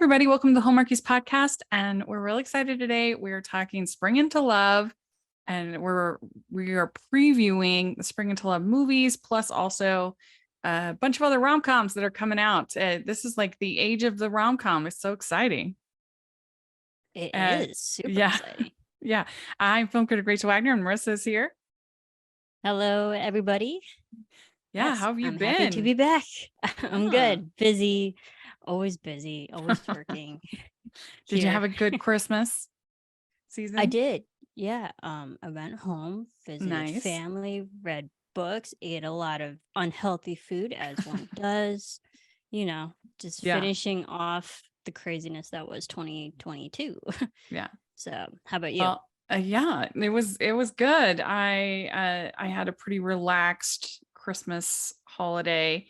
everybody. Welcome to the Hallmarkies podcast. And we're really excited today. We're talking Spring into Love, and we are previewing the Spring into Love movies, plus also a bunch of other rom-coms that are coming out. This is like the age of the rom-com. It's so exciting. It is super exciting. Yeah. I'm film critic Rachel Wagner, and Marisa is here. Hello, everybody. Yeah, yes, how have you been? Happy to be back. I'm good. Busy, always working. Did you have a good Christmas season? I did. Yeah. I went home, visited family, read books, ate a lot of unhealthy food, as one does. You know, just finishing off the craziness that was 2022. Yeah. So, how about you? Well, yeah, it was good. I had a pretty relaxed Christmas holiday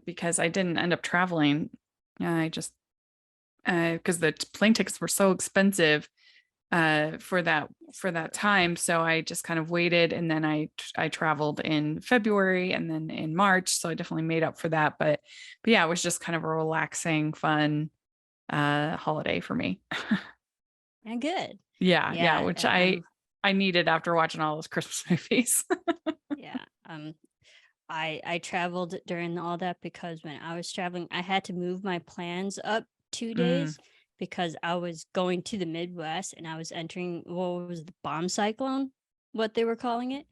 because I didn't end up traveling. I just because the plane tickets were so expensive for that time, so I just kind of waited, and then I traveled in February and then in March, so I definitely made up for that. But yeah, it was just kind of a relaxing, fun holiday for me. And good. Yeah, which I needed after watching all those Christmas movies. Yeah. I traveled during all that because when I was traveling, I had to move my plans up 2 days because I was going to the Midwest and I was entering what was the bomb cyclone, what they were calling it.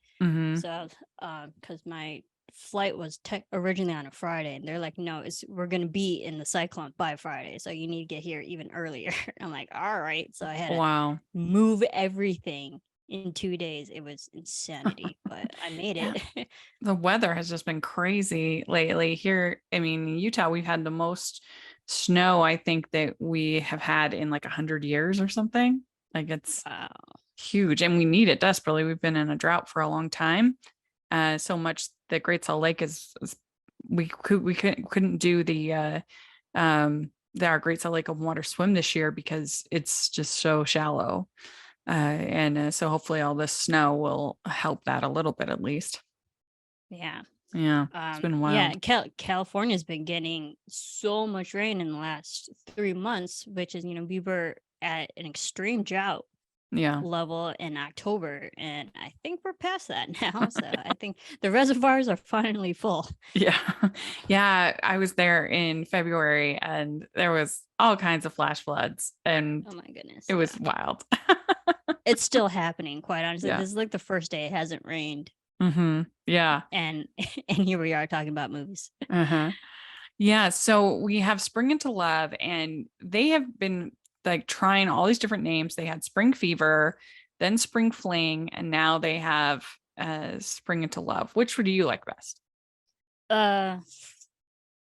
So, because my flight was originally on a Friday, and they're like, no, we're going to be in the cyclone by Friday, so you need to get here even earlier. I'm like, all right. So I had to move everything in 2 days. It was insanity, but I made it. The weather has just been crazy lately here. I mean, in Utah, we've had the most snow I think that we have had in like 100 years or something. Like, it's huge, and we need it desperately. We've been in a drought for a long time. So much that Great Salt Lake is we couldn't do our Great Salt Lake open water swim this year because it's just so shallow. So hopefully all this snow will help that a little bit at least. Yeah. It's been wild. Yeah, California's been getting so much rain in the last 3 months, which is, we were at an extreme drought level in October, and I think we're past that now. So I think the reservoirs are finally full. Yeah, I was there in February and there was all kinds of flash floods, and oh my goodness, it was wild. It's still happening, quite honestly. This is like the first day it hasn't rained. Yeah. And here we are talking about movies. Yeah, so we have Spring into Love, and they have been like trying all these different names. They had Spring Fever, then Spring Fling, and now they have Spring into Love. Which do you like best?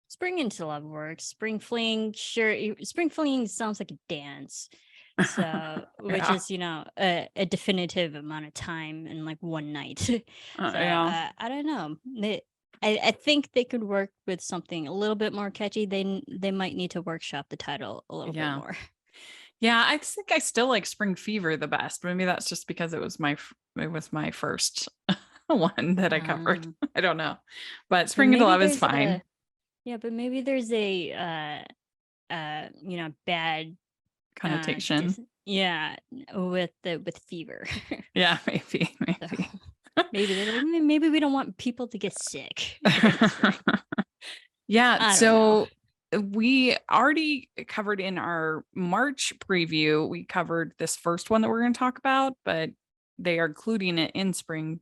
Spring into Love works. Spring Fling, sure. Spring Fling sounds like a dance. So, which is, a definitive amount of time in like one night. I don't know. I think they could work with something a little bit more catchy. They might need to workshop the title a little bit more. Yeah, I think I still like Spring Fever the best. Maybe that's just because it was my first one that I covered. I don't know, but Spring into Love is fine. But maybe there's a bad connotation. With fever. Yeah, maybe. So, maybe we don't want people to get sick. Yeah, so we already covered in our March preview, we covered this first one that we're going to talk about, but they are including it in Spring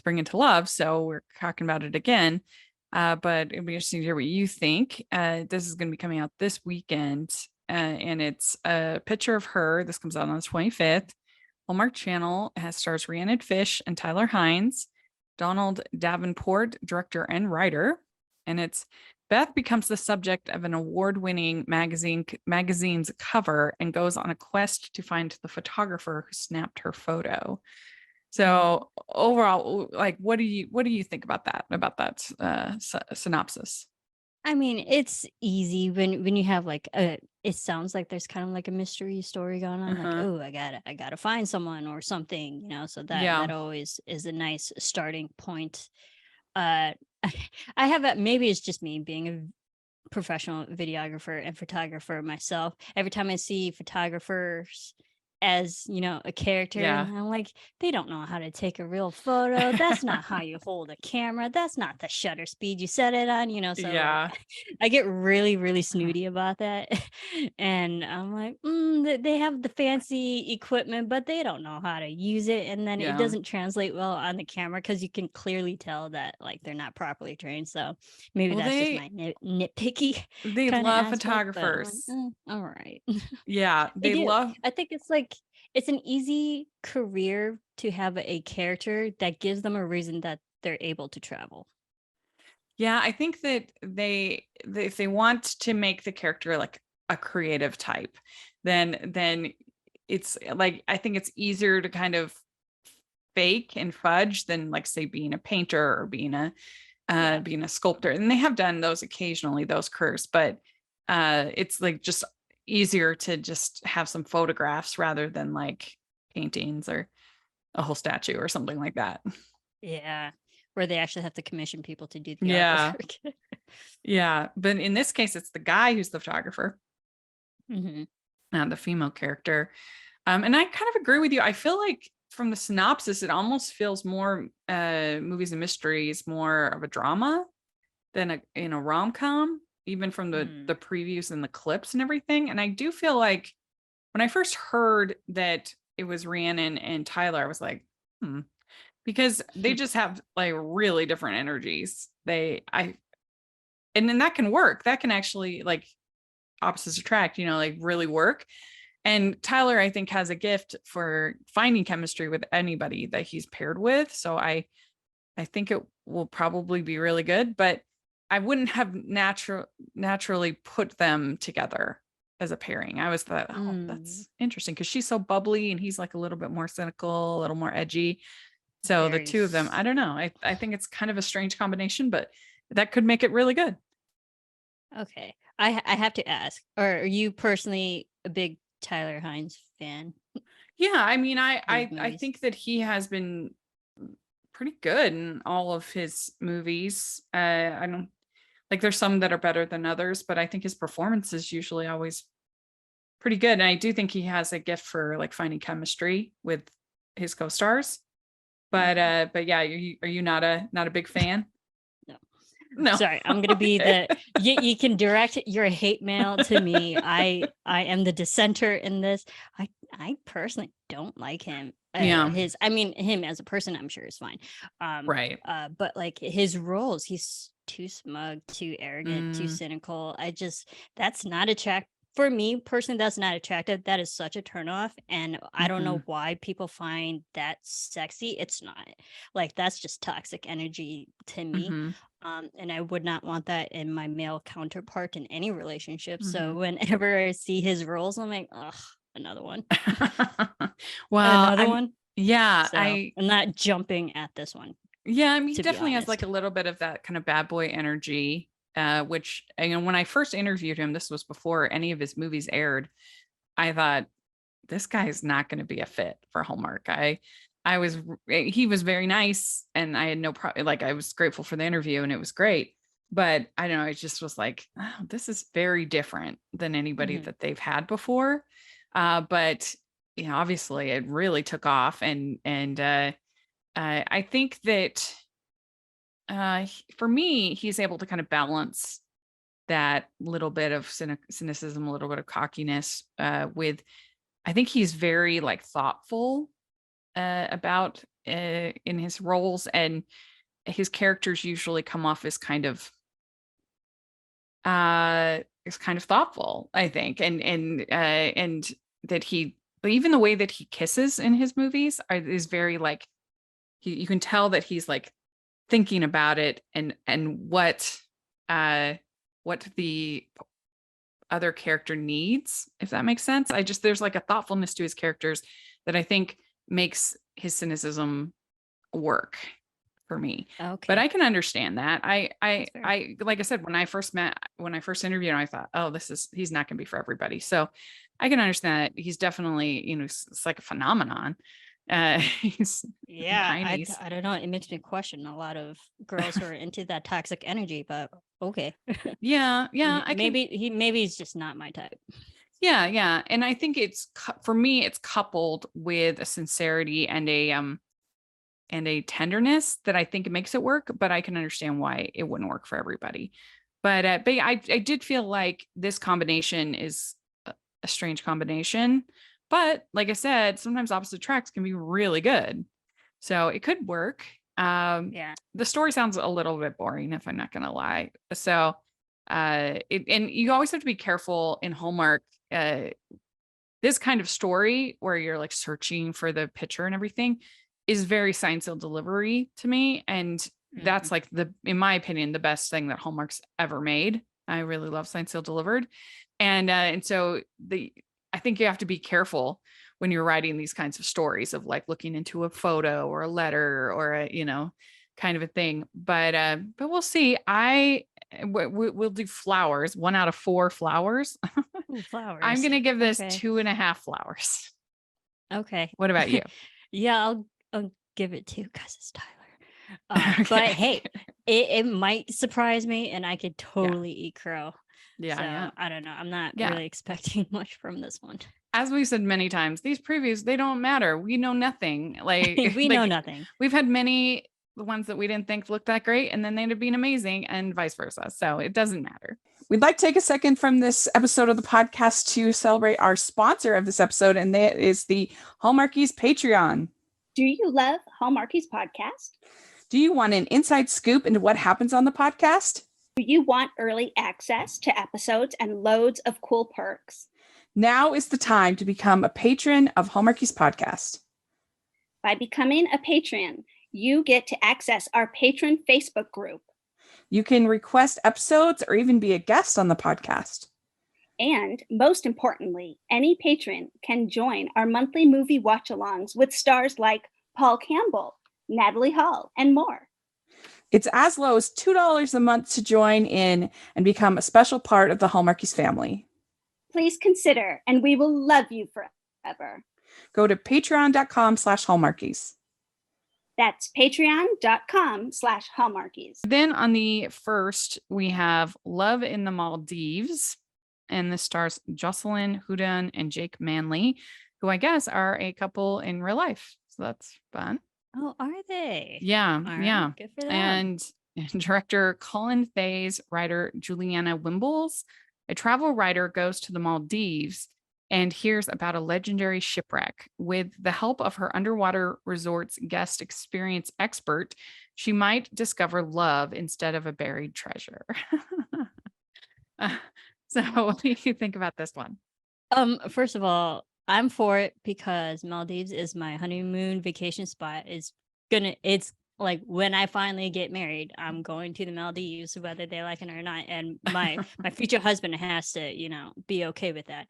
into Love, so we're talking about it again. But it'd be interesting to hear what you think. This is going to be coming out this weekend, and it's a picture of her. This comes out on the 25th. Hallmark Channel stars Rhiannon Fish and Tyler Hines, Donald Davenport, director and writer, and it's Beth becomes the subject of an award-winning magazine's cover and goes on a quest to find the photographer who snapped her photo. So overall, like, what do you think about that synopsis? I mean, it's easy when you have like it sounds like there's kind of like a mystery story going on. Like, oh, I gotta find someone or something, so that always is a nice starting point. I have maybe it's just me being professional videographer and photographer myself. Every time I see photographers as, a character, Yeah. and I'm like, they don't know how to take a real photo. That's not how you hold a camera. That's not the shutter speed you set it on, so like Yeah. I get really, really snooty about that. And I'm like, they have the fancy equipment, but they don't know how to use it. And then it Yeah. doesn't translate well on the camera because you can clearly tell that like they're not properly trained. So maybe Well, that's just my nitpicky they kind of love aspect, but I'm like, photographers. all right. Yeah, They they do. love. I think it's like it's an easy career to have a character that gives them a reason that they're able to travel. Yeah, I think that if they want to make the character like a creative type, then it's like I think it's easier to kind of fake and fudge than like say being a painter or Yeah. being a sculptor. And they have done those occasionally, those careers, but it's like just easier to just have some photographs rather than like paintings or a whole statue or something like that. Yeah. Where they actually have to commission people to do the Yeah. artwork. Yeah. But in this case, it's the guy who's the photographer, Hmm. the female character. And I kind of agree with you. I feel like from the synopsis, it almost feels more movies and mysteries, more of a drama than a rom-com, even from the Mm. previews and the clips and everything. And I do feel like when I first heard that it was Rhiannon and Tyler, I was like, because they just have like really different energies. And then that can work. That can actually like opposites attract, like really work. And Tyler, I think, has a gift for finding chemistry with anybody that he's paired with. So I think it will probably be really good, but I wouldn't have naturally put them together as a pairing. I was thought, oh, Mm. that's interesting because she's so bubbly and he's like a little bit more cynical, a little more edgy. So the Very. two of them, I don't know. I think it's kind of a strange combination, but that could make it really good. Okay. I have to ask, are you personally a big Tyler Hines fan? Yeah, I mean, His I movies? think that he has been pretty good in all of his movies. I don't like there's some that are better than others, but I think his performance is usually always pretty good. And I do think he has a gift for like finding chemistry with his co-stars. Mm. But yeah, are you not a big fan? No. No. Sorry, I'm gonna be Okay. the you can direct your hate mail to me. I am the dissenter in this. I personally don't like him. Yeah, I mean him as a person, I'm sure is fine. Um, right. but like his roles, he's too smug, too arrogant, too Mm, cynical. That's not attract for me personally. That's not attractive. That is such a turnoff, and I don't know mhm, why people find that sexy. It's not like that's just toxic energy to me. mhm, And I would not want that in my male counterpart in any relationship. So mhm. whenever I see his roles, I'm like, ugh, another one, Well, another one. yeah, So I'm not jumping at this one, I mean, he to be definitely has like honest. a little bit of that kind of bad boy energy, which, when I first interviewed him, this was before any of his movies aired. I thought this guy is not going to be a fit for Hallmark. He was very nice and I had no problem. Like I was grateful for the interview and it was great. But I don't know, it just was like, oh, this is very different than anybody Hmm. that they've had before. But obviously it really took off and I think that for me, he's able to kind of balance that little bit of cynicism, a little bit of cockiness with I think he's very like thoughtful about in his roles, and his characters usually come off as kind of thoughtful. I think, and that he even the way that he kisses in his movies is very like you can tell that he's like thinking about it and what the other character needs, if that makes sense. There's like a thoughtfulness to his characters that I think makes his cynicism work for me. But Okay, I can understand that. that's fair. Like I said, when I first interviewed him, I thought, oh, he's not going to be for everybody. So I can understand that he's definitely, it's like a phenomenon. He's in the Yeah, 90s. I don't know. It makes me question a lot of girls who are into that toxic energy, but okay. Yeah, yeah, I can. Maybe he's just not my type. Yeah, yeah, and I think for me, it's coupled with a sincerity and a tenderness that I think it makes it work. But I can understand why it wouldn't work for everybody. But I did feel like this combination is a strange combination. But like I said, sometimes opposite tracks can be really good. So it could work. Yeah. The story sounds a little bit boring, if I'm not gonna lie. So and you always have to be careful in Hallmark. Uh, this kind of story where you're like searching for the picture and everything is very sign seal delivery to me. And Mhm. that's like in my opinion, the best thing that Hallmark's ever made. I really love sign seal delivered. And so I think you have to be careful when you're writing these kinds of stories of like looking into a photo or a letter or a, kind of a thing. But we'll see. We'll do flowers, 1 out of 4 flowers. Ooh, I'm flowers. gonna give this Okay. 2.5 flowers. Okay. What about you? Yeah, I'll give it 2 because it's Tyler. But Okay. hey, it might surprise me, and I could Yeah. totally eat crow. Yeah. So Yeah. I don't know. I'm not Yeah. really expecting much from this one. As we said many times, these previews, they don't matter. We know nothing. Like, We know like nothing. we've had many the ones that we didn't think looked that great, and then they end up being amazing, and vice versa. So it doesn't matter. We'd like to take a second from this episode of the podcast to celebrate our sponsor of this episode, and that is the Hallmarkies Patreon. Do you love Hallmarkies podcast? Do you want an inside scoop into what happens on the podcast? Do you want early access to episodes and loads of cool perks? Now is the time to become a patron of Hallmarkies Podcast. By becoming a patron, you get to access our patron Facebook group. You can request episodes or even be a guest on the podcast. And most importantly, any patron can join our monthly movie watch-alongs with stars like Paul Campbell, Natalie Hall, and more. It's as low as $2 a month to join in and become a special part of the Hallmarkies family. Please consider, and we will love you forever. Go to patreon.com/Hallmarkies. That's patreon.com/Hallmarkies. Then on the 1st, we have Love in the Maldives. And this stars Jocelyn Houdon and Jake Manley, who I guess are a couple in real life. So that's fun. Oh, are they? Yeah. All yeah. right, good for them. And director Colin Faye's writer Juliana Wimbles, a travel writer, goes to the Maldives and hears about a legendary shipwreck. With the help of her underwater resort's guest experience expert, she might discover love instead of a buried treasure. So what do you think about this one? First of all, I'm for it because Maldives is my honeymoon vacation spot. It's like when I finally get married, I'm going to the Maldives, whether they like it or not. And my future husband has to, be okay with that.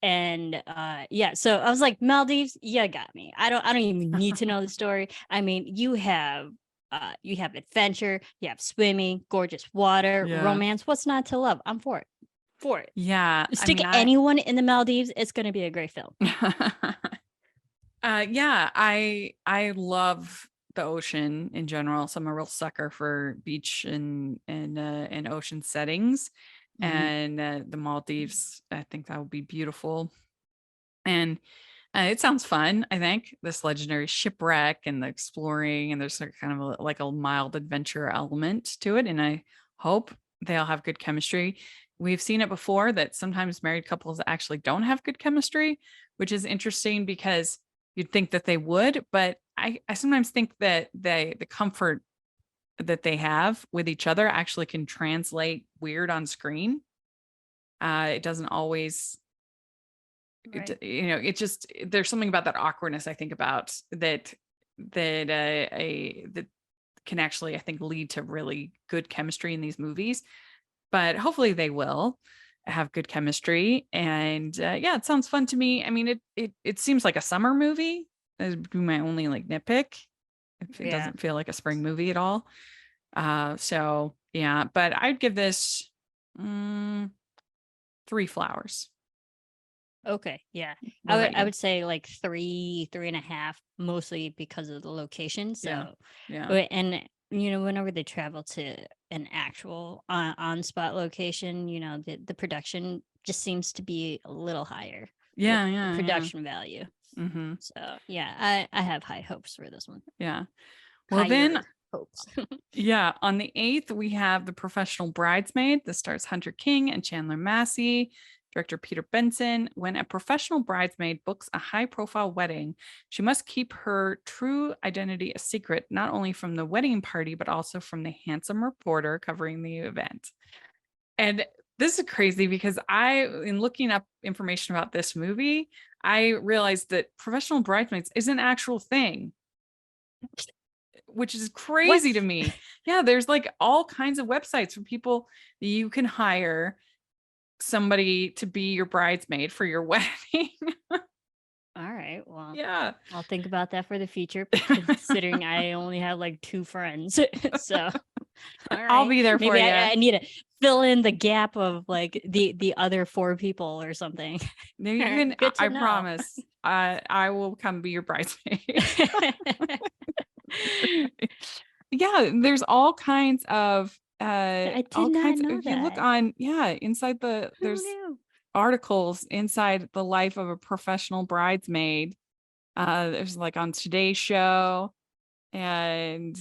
And yeah, so I was like, Maldives, you got me. I don't even need to know the story. I mean, you have adventure, you have swimming, gorgeous water, Yeah. romance. What's not to love? I'm for it. Yeah. Stick anyone in the Maldives, it's going to be a great film. Yeah, I love the ocean in general. So I'm a real sucker for beach and ocean settings. Mhm. And the Maldives, I think that would be beautiful. And it sounds fun. I think this legendary shipwreck and the exploring, and there's kind of like a mild adventure element to it. And I hope they all have good chemistry. We've seen it before that sometimes married couples actually don't have good chemistry, which is interesting because you'd think that they would, but I sometimes think that the comfort that they have with each other actually can translate weird on screen. It doesn't always, Right. it just, there's something about that awkwardness I think about that can actually, I think, lead to really good chemistry in these movies. But hopefully they will have good chemistry. And yeah, it sounds fun to me. I mean, it seems like a summer movie. That would be my only like nitpick. If it Yeah. doesn't feel like a spring movie at all. So yeah, but I'd give this 3 flowers. Okay, yeah. What about I you? would say like 3.5, mostly because of the location. Yeah. So, Yeah. and whenever they travel to an actual on spot location, the production just seems to be a little higher. Yeah. The Yeah. Yeah. production value. Mm-hmm. So yeah, I have high hopes for this one. Yeah. Well, then, Higher hopes. yeah, on the 8th, we have The Professional Bridesmaid. This stars Hunter King and Chandler Massey. Director Peter Benson. When a professional bridesmaid books a high profile wedding, she must keep her true identity a secret, not only from the wedding party, but also from the handsome reporter covering the event. And this is crazy because in looking up information about this movie, I realized that professional bridesmaids is an actual thing, which is What? crazy to me. Yeah, there's like all kinds of websites for people that you can hire somebody to be your bridesmaid for your wedding. All right. Well, Yeah. I'll think about that for the future, considering I only have like 2 friends. So, all I'll right. be there for Maybe you. I need to fill in the gap of like the other 4 people or something. No, you can, Good to I know. promise. I will come be your bridesmaid. Yeah, there's all kinds of I did all not kinds know if you look that. on, inside Who there's knew? articles inside the life of a professional bridesmaid. There's like on Today's Show and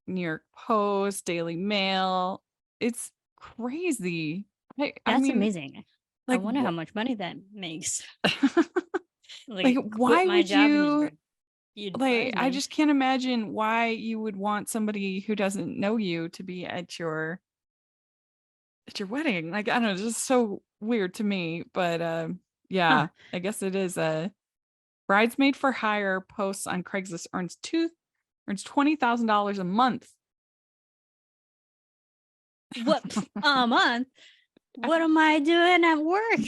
New York Post, Daily Mail. It's crazy. I That's mean, amazing. I like, wonder how much money that makes. like, Like, quit why my would job and just you? be a Like, I bridesmaid. just can't imagine why you would want somebody who doesn't know you to be at your wedding. Like, I don't know, it's just so weird to me. But Huh. yeah, I guess it is a bridesmaid for hire posts on Craigslist earns $20,000 a month. What a month? What am I doing at work?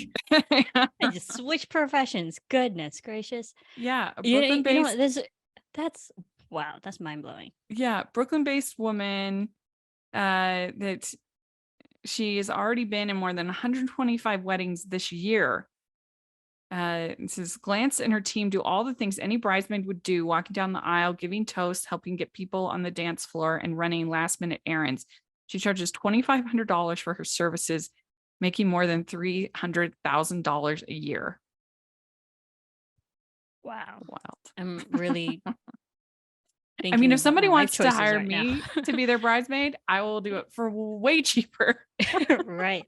I just switched professions. Goodness gracious. Yeah, a You know Brooklyn-based what? That's wow. That's mind blowing. Brooklyn-based woman that she has already been in more than 125 weddings this year. It says Glance and her team do all the things any bridesmaid would do, walking down the aisle, giving toasts, helping get people on the dance floor, and running last-minute errands. She charges $2,500 for her services, making more than $300,000 a year. Wow. Wild. I'm really I thinking mean, if about my somebody life wants to choices hire right now. me to be their bridesmaid, I will do it for way cheaper. Right.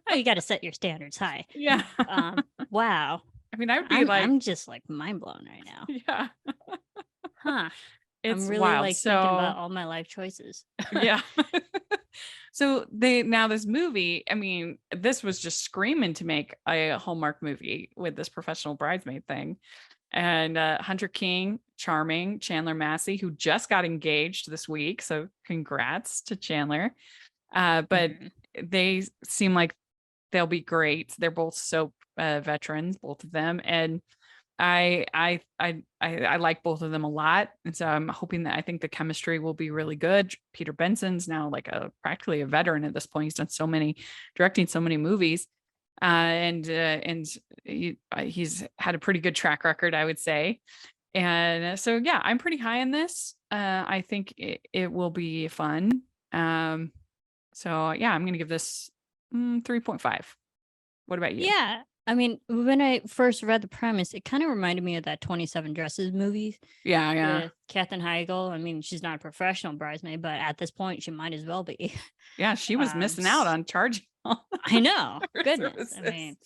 Oh, you got to set your standards high. Yeah. Wow. I mean, I would be I'm just like mind blown right now. yeah, Huh. it's I'm really wild. like thinking about So, all my life choices. yeah. So now this movie, I mean, this was just screaming to make a Hallmark movie with this professional bridesmaid thing. And Hunter King, charming, Chandler Massey, who just got engaged this week. So congrats to Chandler. But Mhm. they seem like they'll be great. They're both soap veterans, both of them, and I like both of them a lot, and so I'm hoping that I think the chemistry will be really good. Peter Benson's now like practically a veteran at this point. He's done directing so many movies, and he's had a pretty good track record, I would say. And so yeah, I'm pretty high on this. I think it will be fun. So yeah, I'm gonna give this 3.5. What about you? Yeah. I mean, when I first read the premise, it kind of reminded me of that 27 Dresses movie Yeah. with Katherine Heigl. I mean, she's not a professional bridesmaid, but at this point, she might as well be. Yeah, she was missing out on charging all I know. her Goodness. I services.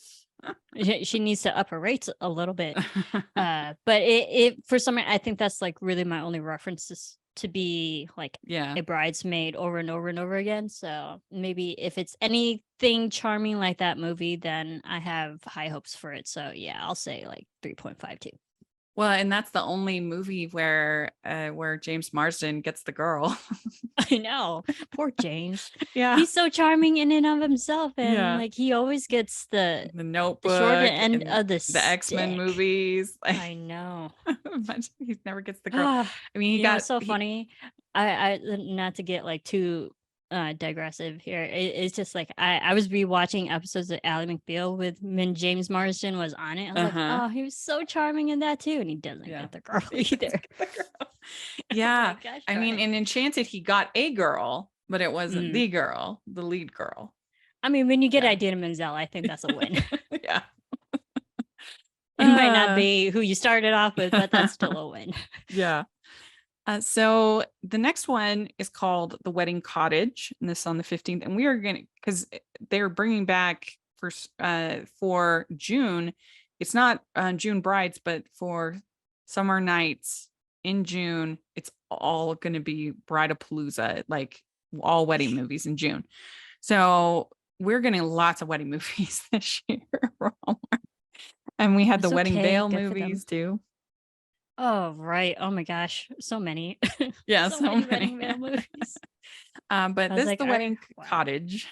mean, she needs to up her rates a little bit. But it for some reason, I think that's like really my only references to be like Yeah. a bridesmaid over and over and over again. So maybe if it's anything charming like that movie, then I have high hopes for it. So yeah, I'll say like 3.52. Well, and that's the only movie where James Marsden gets the girl. I know. Poor James. Yeah. He's so charming in and of himself. And Yeah. like he always gets the Notebook, short end and of the the X-Men stick. movies. I know. Imagine he never gets the girl. I mean, It's so funny. I not to get like too digressive here. It's just like I was rewatching episodes of Ally McBeal when James Marsden was on it. I was like, oh, he was so charming in that too, and he doesn't get the girl either. Yeah, Oh gosh, I mean, in Enchanted, he got a girl, but it wasn't the girl, the lead girl. I mean, when you get Idina Menzel, I think that's a win. Yeah. It might not be who you started off with, but that's still a win. Yeah. So the next one is called The Wedding Cottage, and this is on the 15th. And we are going to, because they're bringing back for June. It's not June brides, but for summer nights in June, it's all going to be Bridapalooza, like all wedding movies in June. So we're getting lots of wedding movies this year. And we had the Wedding Veil movies too. Oh, right. Oh my gosh. So many. Yeah, so many Wedding Veil movies. But this is The Wedding Cottage.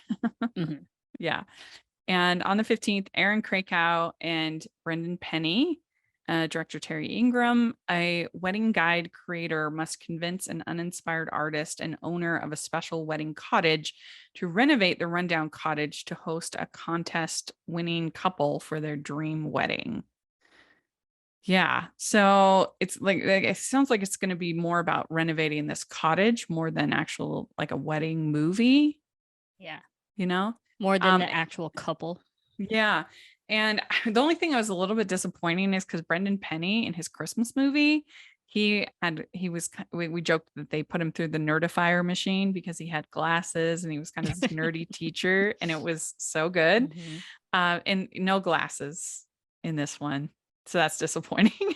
Yeah. And on the 15th, Aaron Krakow and Brendan Penny, director Terry Ingram, a wedding guide creator must convince an uninspired artist and owner of a special wedding cottage to renovate the rundown cottage to host a contest winning couple for their dream wedding. Yeah. So it's like it sounds like it's going to be more about renovating this cottage more than actual like a wedding movie. Yeah. You know? More than the actual couple. Yeah. And the only thing I was a little bit disappointing is because Brendan Penny in his Christmas movie, we joked that they put him through the nerdifier machine because he had glasses and he was kind of this nerdy teacher, and it was so good. And no glasses in this one. So that's disappointing.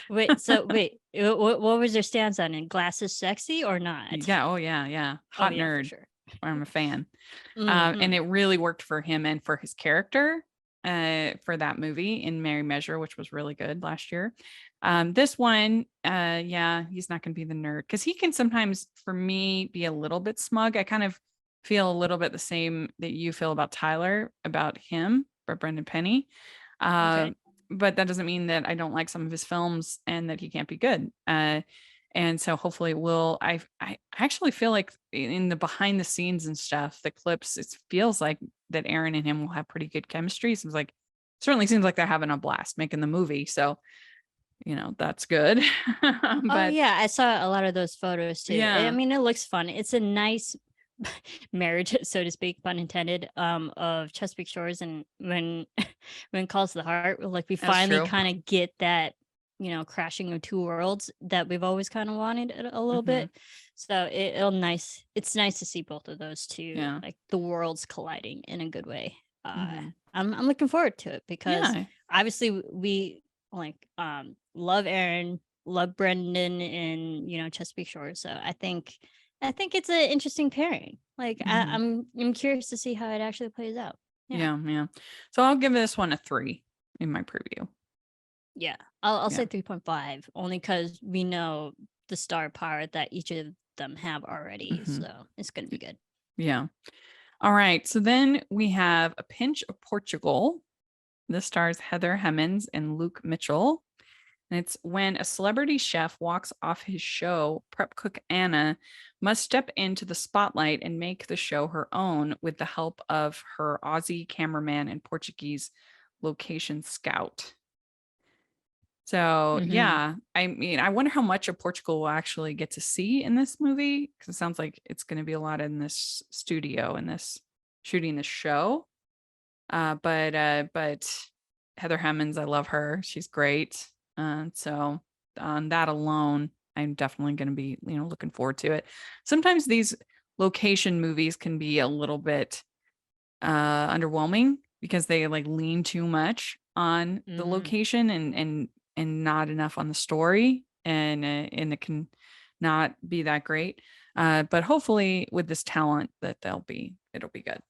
Wait, what was their stance on it? Glasses sexy or not? Yeah. Oh yeah. Yeah. Hot nerd. For sure. I'm a fan. And it really worked for him and for his character for that movie in Merry Measure, which was really good last year. This one, he's not going to be the nerd because he can sometimes, for me, be a little bit smug. I kind of feel a little bit the same that you feel about Tyler, about him, but Brendan Penny. But that doesn't mean that I don't like some of his films and that he can't be good. And so hopefully I actually feel like in the behind the scenes and stuff, the clips, it feels like that Aaron and him will have pretty good chemistry. So it's like, certainly seems like they're having a blast making the movie. So, that's good. But yeah, I saw a lot of those photos too. Yeah. I mean, it looks fun. It's a nice marriage, so to speak, pun intended, of Chesapeake Shores. And when Calls to the Heart, like we finally kind of get that, crashing of two worlds that we've always kind of wanted a little bit. So it's nice to see both of those two, like the worlds colliding in a good way. I'm looking forward to it because obviously we love Aaron, love Brendan, and Chesapeake Shores. So I think it's an interesting pairing. Like I'm curious to see how it actually plays out. Yeah. So I'll give this one a 3 in my preview. Yeah, I'll say 3.5 only because we know the star power that each of them have already. So it's going to be good. Yeah. All right. So then we have A Pinch of Portugal. This stars Heather Hemmings and Luke Mitchell. And it's when a celebrity chef walks off his show, prep cook Anna must step into the spotlight and make the show her own with the help of her Aussie cameraman and Portuguese location scout. So yeah, I mean, I wonder how much of Portugal we'll actually get to see in this movie, because it sounds like it's going to be a lot in this studio and this shooting the show. But Heather Hemmings, I love her. She's great. So on that alone, I'm definitely going to be, looking forward to it. Sometimes these location movies can be a little bit underwhelming because they like lean too much on the location and not enough on the story, and it can not be that great. But hopefully with this talent that it'll be good.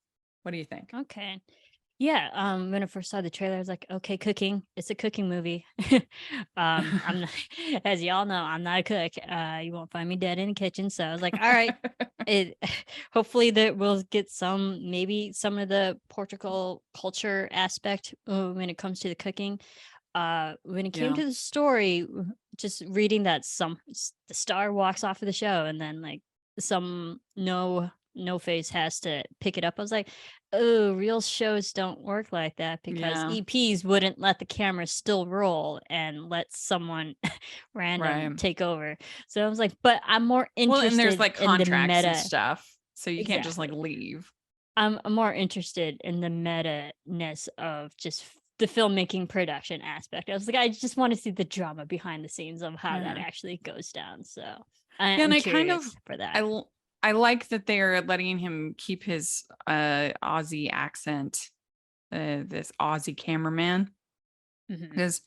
What do you think? Okay. Yeah, when I first saw the trailer, I was like, okay, cooking. It's a cooking movie. I'm not, as y'all know, I'm not a cook. You won't find me dead in the kitchen. So I was like, all right, hopefully that we'll get maybe some of the Portugal culture aspect when it comes to the cooking. When it came to the story, just reading that the star walks off of the show and then like some no face has to pick it up. I was like, oh, real shows don't work like that because Yeah. EPs wouldn't let the camera still roll and let someone random Right. take over. So I was like, but I'm more Well, and there's interested like in the contracts and meta. stuff. So you can't just like Exactly. leave. I'm more interested in the meta-ness of just the filmmaking production aspect. I was like, I just want to see the drama behind the scenes of how that Yeah. actually goes down. So Yeah, I'm and I kind of curious for I that. l- I like that they're letting him keep his Aussie accent, this Aussie cameraman, Mhm. because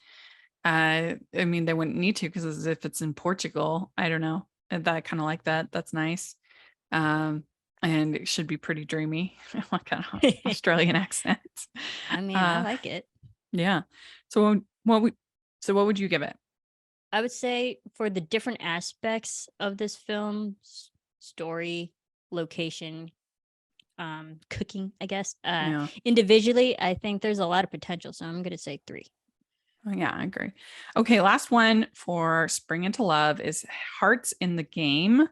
I mean they wouldn't need to because as if it's in Portugal. I don't know. And that kind of like that. That's nice. Um, and it should be pretty dreamy. Like an Australian accent. I mean, I Uh, like it. yeah. So what would you give it? I would say for the different aspects of this film, story, location, cooking, I guess. Yeah. Individually, I think there's a lot of potential. So I'm gonna say 3. Oh, yeah, I agree. Okay, last one for Spring into Love is Hearts in the Game.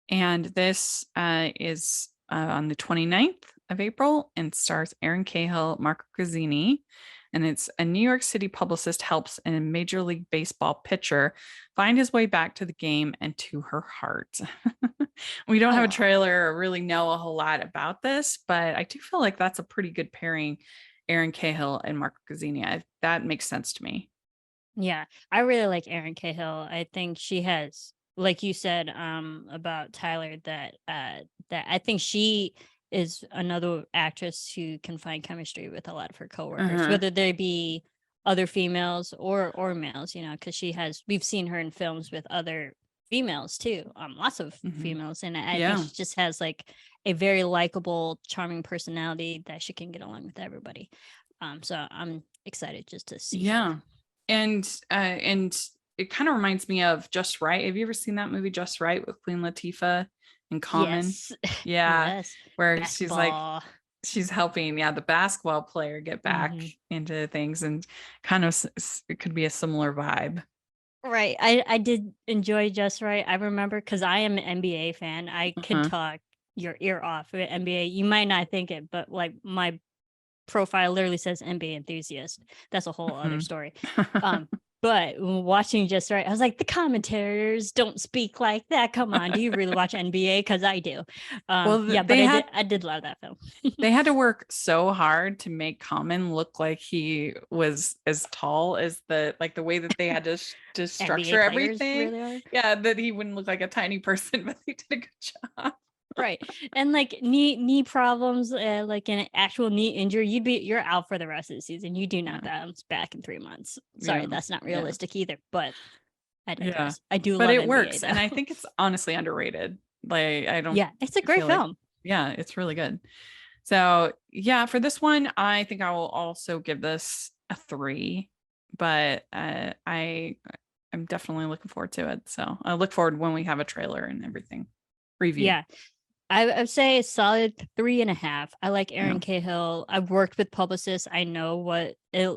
And this is on the 29th of April and stars Aaron Cahill, Marco Grazzini. And it's a New York City publicist helps a Major League Baseball pitcher find his way back to the game and to her heart. We don't have a Oh, trailer or really know a whole lot about this, but I do feel like that's a pretty good pairing, Aaron Cahill and Marco Grazzini. That makes sense to me. yeah. I really like Erin Cahill. I think she has, like you said, about Tyler, that I think she is another actress who can find chemistry with a lot of her coworkers, Uh-huh. whether they be other females or males, because we've seen her in films with other females too, lots of Mhm. females, and I think Yeah. she just has like a very likable, charming personality that she can get along with everybody. So I'm excited just to see her. Yeah. And it kind of reminds me of Just Right. Have you ever seen that movie Just Right with Queen Latifah and Common? Yes. Yeah, Yes. where Basketball. she's helping, yeah, the basketball player get back Mhm. into things, and kind of it could be a similar vibe. Right. I did enjoy Just Right. I remember because I am an NBA fan. I could Uh-huh. talk your ear off with NBA. You might not think it, but like my profile literally says NBA enthusiast. That's a whole other Mhm. story. Um, but watching Just Right, I was like, the commentators don't speak like that. Come on, do you really watch NBA? Because I do. Well, Yeah, but I did love that film. they had to work so hard to make Common look like he was as tall as the way that they had to NBA structure players everything. really are. Yeah, that he wouldn't look like a tiny person, but they did a good job. Right. And like knee problems, like an actual knee injury, you're out for the rest of the season. You do not Yeah. bounce back in 3 months. Sorry, Yeah. that's not Yeah. realistic either, but I Yeah. digress. I do But love it NBA works. And I though. think it's honestly underrated. Like I don't Yeah, it's a great feel like, film. yeah, it's really good. So yeah, for this one, I think I will also give this a 3. But I'm definitely looking forward to it. So I look forward when we have a trailer and everything. Review. Yeah. I would say a solid 3.5. I like Yeah. Erin Cahill. I've worked with publicists. I know what it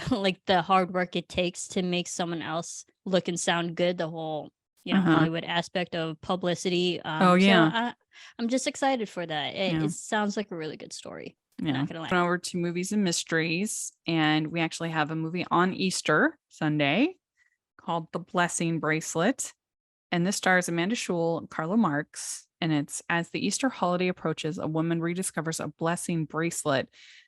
like the hard work it takes to make someone else look and sound good. The whole Uh-huh. Hollywood aspect of publicity. Oh So yeah. I'm just excited for that. Yeah. It sounds like a really good story. Yeah. Not gonna lie. Went over to movies and mysteries, and we actually have a movie on Easter Sunday called The Blessing Bracelet. And this stars Amanda Schull and Carla Marks. And it's as the Easter holiday approaches, a woman rediscovers a blessing bracelet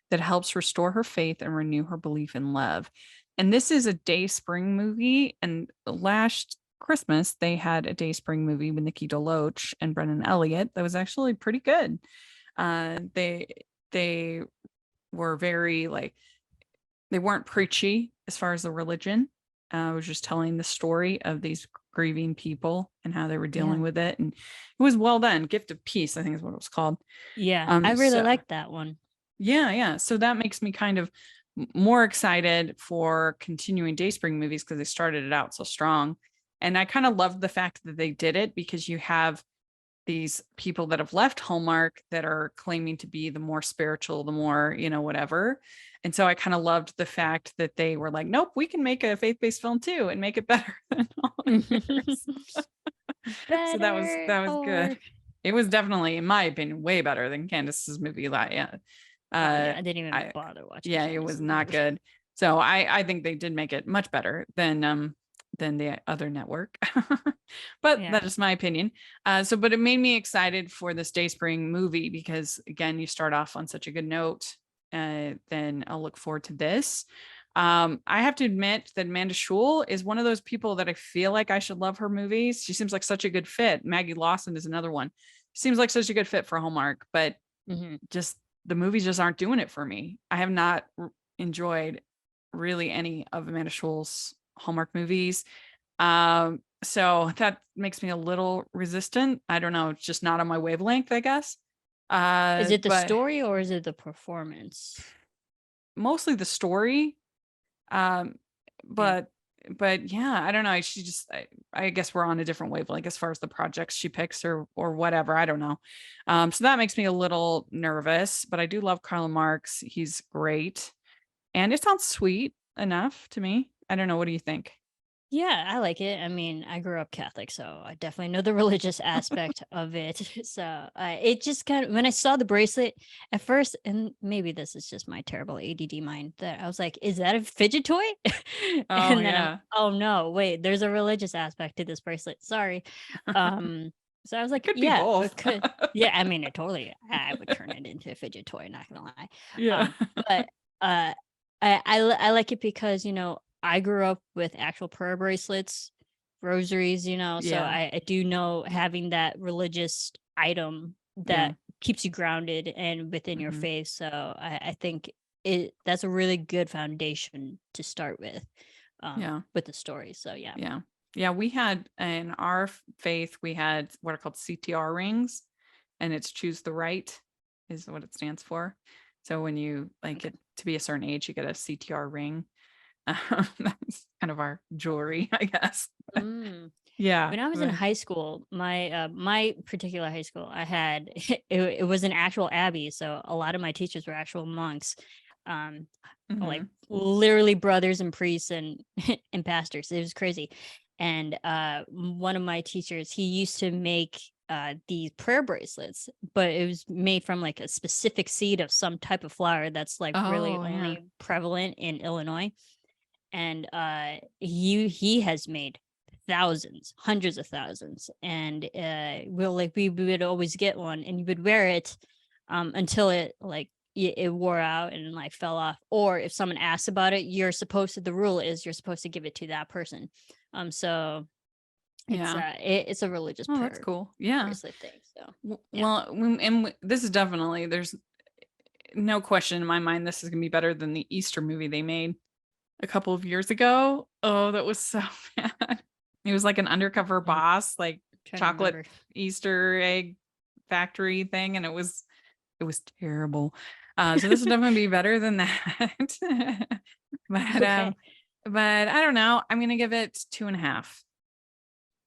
that helps restore her faith and renew her belief in love. And this is a Day Spring movie. And last Christmas, they had a Day Spring movie with Nikki DeLoach and Brennan Elliott that was actually pretty good. They were very like they weren't preachy as far as the religion. I was just telling the story of these grieving people and how they were dealing Yeah. with it, and it was well done. Gift of Peace, I think is what it was called. Yeah. I really So like that one. yeah. So that makes me kind of more excited for continuing Dayspring movies because they started it out so strong, and I kind of loved the fact that they did it because you have these people that have left Hallmark that are claiming to be the more spiritual, the more, whatever. And so I kind of loved the fact that they were like, nope, we can make a faith-based film too and make it better than all others. So that was good. Or It was definitely, in my opinion, way better than Candace's movie. Yeah. yeah, I didn't even I bother watching. yeah, it was Candace's not movie. good. So I think they did make it much better than the other network. But Yeah. that is my opinion. But it made me excited for this Dayspring movie because again, you start off on such a good note. Then I'll look forward to this. I have to admit that Amanda Schull is one of those people that I feel like I should love her movies. She seems like such a good fit. Maggie Lawson is another one. Seems like such a good fit for Hallmark, but just the movies just aren't doing it for me. I have not enjoyed really any of Amanda Schull's Hallmark movies. So that makes me a little resistant. I don't know. It's just not on my wavelength, I guess. Is it the But story or is it the performance? mostly the story. Yeah. But yeah, I don't know. She just, I guess we're on a different wavelength as far as the projects she picks or whatever. I don't know. So that makes me a little nervous, but I do love Karl Marx. He's great. And it sounds sweet enough to me. I don't know. What do you think? Yeah, I like it. I mean, I grew up Catholic, so I definitely know the religious aspect of it. So it just kind of, when I saw the bracelet at first, and maybe this is just my terrible ADD mind, that I was like, is that a fidget toy? Oh And then yeah. oh no, wait, there's a religious aspect to this bracelet. Sorry. So I was It like, could be yeah, both. it could. Yeah, I mean, I would turn it into a fidget toy, not gonna lie. Yeah. But I like it because I grew up with actual prayer bracelets, rosaries, so Yeah. I do know having that religious item Yeah. that keeps you grounded and within your Mhm. faith. So I think that's a really good foundation to start Yeah. with the story. So yeah. Yeah. Yeah. We had in our faith, we had what are called CTR rings, and it's choose the right is what it stands for. So when you like Okay. get to be a certain age, you get a CTR ring. That's kind of our jewelry, I guess. Mm. Yeah. When I was in high school, my particular high school, I had it was an actual abbey, so a lot of my teachers were actual monks, um, like Mhm. literally brothers and priests and and pastors. It was crazy, and one of my teachers, he used to make these prayer bracelets, but it was made from like a specific seed of some type of flower that's like really Oh yeah. only prevalent in Illinois, and he has made thousands, hundreds of thousands, and we would always get one, and you would wear it until it like it wore out and like fell off, or if someone asks about it, the rule is you're supposed to give it to that person. So Yeah. it's a religious Oh, that's prayer cool. Yeah. bracelet thing. So yeah. Well, this is definitely, there's no question in my mind, this is going to be better than the Easter movie they made a couple of years ago. Oh, that was so bad. It was like an undercover I'm boss, like trying to chocolate remember. Easter egg factory thing, and it was terrible. So this will definitely be better than that. but Okay. um, but I don't know. I'm gonna give it 2.5.